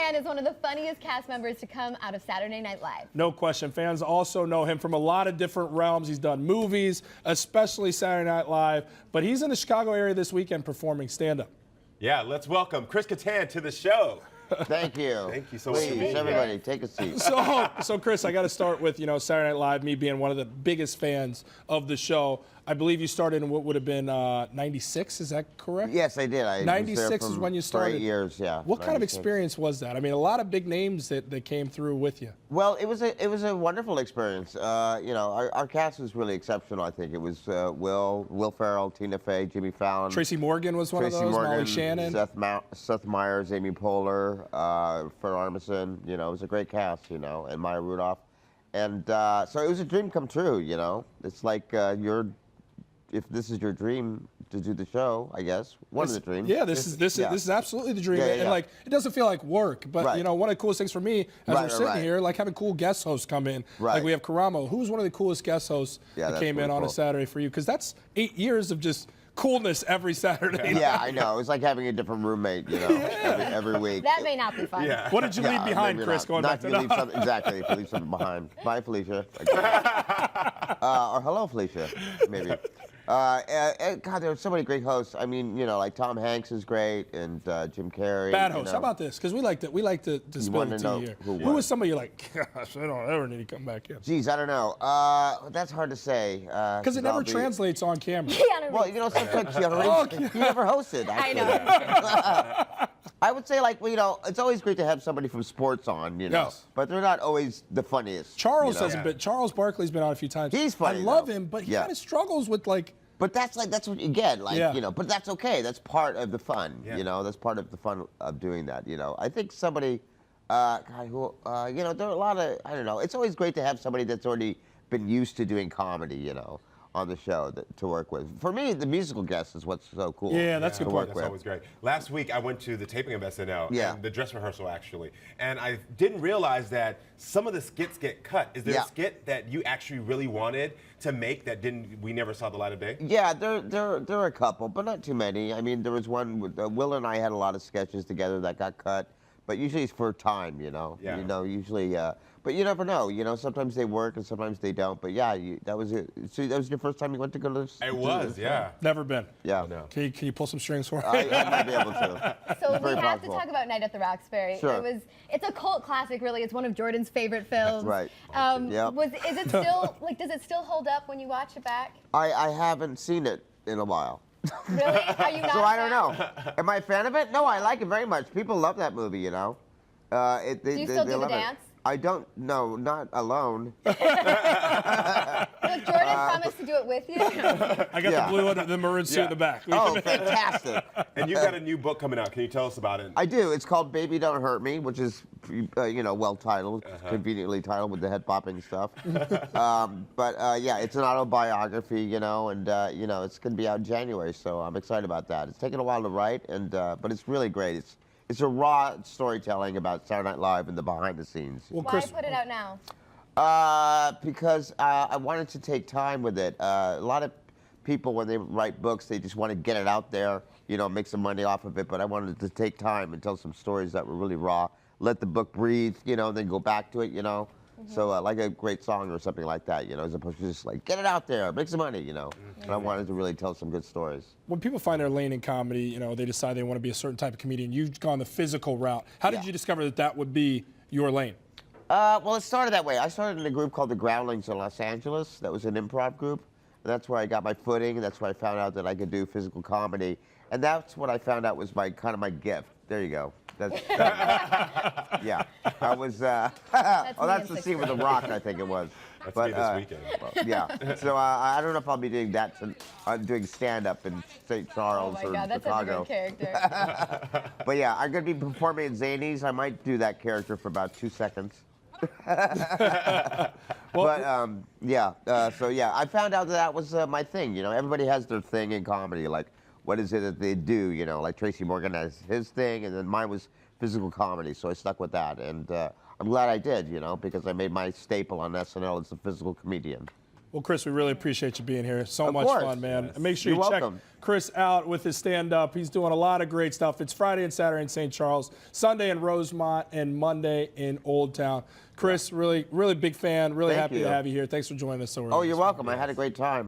Kattan is one of the funniest cast members to come out of Saturday Night Live. No question. Fans also know him from a lot of different realms. He's done movies, especially Saturday Night Live, but he's in the Chicago area this weekend performing stand-up. Yeah, let's welcome Chris Kattan to the show. Thank you. Thank you so much. Please, everybody, take a seat. So Chris, I got to start with, Saturday Night Live, me being one of the biggest fans of the show. I believe you started in what would have been 96, is that correct? Yes, I did. 96 is when you started. For 8 years, yeah. What kind of experience was that? I mean, a lot of big names that came through with you. Well, it was a wonderful experience. Our cast was really exceptional. I think it was Will Ferrell, Tina Fey, Jimmy Fallon. Tracy Morgan was one of those. Morgan, Molly Shannon. Seth Meyers, Amy Poehler, Fred Armisen. It was a great cast. And Maya Rudolph. And so it was a dream come true. It's like if this is your dream to do the show, I guess one of the dreams. Yeah, this is absolutely the dream, and like it doesn't feel like work, but one of the coolest things for me as we're sitting here, like having cool guest hosts come in, like we have Karamo, who's one of the coolest guest hosts that came in on a Saturday for you, because that's 8 years of just coolness every Saturday. Yeah, I know. It was like having a different roommate, every week. That may not be fun. Yeah. What did you leave behind, Chris? Going back to that. Exactly. If you leave something behind. Bye, Felicia. Or hello, Felicia. Maybe. God, there were so many great hosts. I mean, like Tom Hanks is great, and Jim Carrey. Bad host. How about this? Because we like to spill the tea here. Who was somebody you're like, gosh, I don't ever need to come back in? Geez, I don't know. That's hard to say. Because it never translates on camera. Well, sometimes you never hosted. Actually. I know. I would say, it's always great to have somebody from sports on, Yes. But they're not always the funniest. Charles hasn't been. Charles Barkley's been on a few times. He's funny. I love him, but he kind of struggles with But that's what you get, but that's okay. That's part of the fun, That's part of the fun of doing that, I think somebody, there are a lot of, I don't know. It's always great to have somebody that's already been used to doing comedy, on the show to work with. For me, the musical guest is what's so cool. Yeah, that's a good part. That's always great. Last week, I went to the taping of SNL, and the dress rehearsal, actually, and I didn't realize that some of the skits get cut. Is there a skit that you actually really wanted to make that we never saw the light of day? Yeah, there are a couple, but not too many. I mean, there was one with Will and I had a lot of sketches together that got cut, but usually it's for time, Yeah. Usually, but you never know. Sometimes they work and sometimes they don't. But yeah, that was it. So that was your first time you went to go to this? It was, yeah. Never been. Yeah. No. Can you pull some strings for me? I might be able to. So we have to talk about Night at the Roxbury. Sure. It's a cult classic, really. It's one of Jordan's favorite films. Right. Is it still does it still hold up when you watch it back? I haven't seen it in a while. Really? Are you not? So I don't know. Am I a fan of it? No, I like it very much. People love that movie, Do you still do the dance? I don't. No, not alone. Look, Jordan promised to do it with you. I got the blue and the maroon suit in the back. Oh, fantastic. And you've got a new book coming out. Can you tell us about it? I do. It's called Baby Don't Hurt Me, which is, well titled, conveniently titled with the head popping stuff. Yeah, it's an autobiography, and it's going to be out in January, so I'm excited about that. It's taken a while to write, but it's really great. It's a raw storytelling about Saturday Night Live and the behind the scenes. Well, why put it out now? Because I wanted to take time with it. A lot of people, when they write books, they just want to get it out there, make some money off of it. But I wanted to take time and tell some stories that were really raw. Let the book breathe, and then go back to it, So like a great song or something like that, as opposed to just like, get it out there, make some money, And I wanted to really tell some good stories. When people find their lane in comedy, they decide they want to be a certain type of comedian. You've gone the physical route. How did you discover that would be your lane? Well, it started that way. I started in a group called the Groundlings in Los Angeles. That was an improv group. And that's where I got my footing. And that's where I found out that I could do physical comedy. And that's what I found out was my gift. There you go. Yeah. I was. That's the scene with the Rock, I think it was. That's me this weekend. Yeah. So I don't know if I'll be doing that. Doing stand-up in St. Charles or that's Chicago. Such a good character. But yeah, I'm going to be performing at Zanies. I might do that character for about 2 seconds. So yeah, I found out that was my thing. Everybody has their thing in comedy. Like, what is it that they do? Like Tracy Morgan has his thing, and then mine was physical comedy. So I stuck with that, and I'm glad I did. Because I made my staple on SNL as a physical comedian. Well, Chris, we really appreciate you being here. So much fun, man. And make sure You're you check welcome. Chris out with his stand-up. He's doing a lot of great stuff. It's Friday and Saturday in St. Charles, Sunday in Rosemont, and Monday in Old Town. Chris, really, really big fan. Really happy to have you here. Thanks for joining us so early. Oh, you're welcome. I had a great time.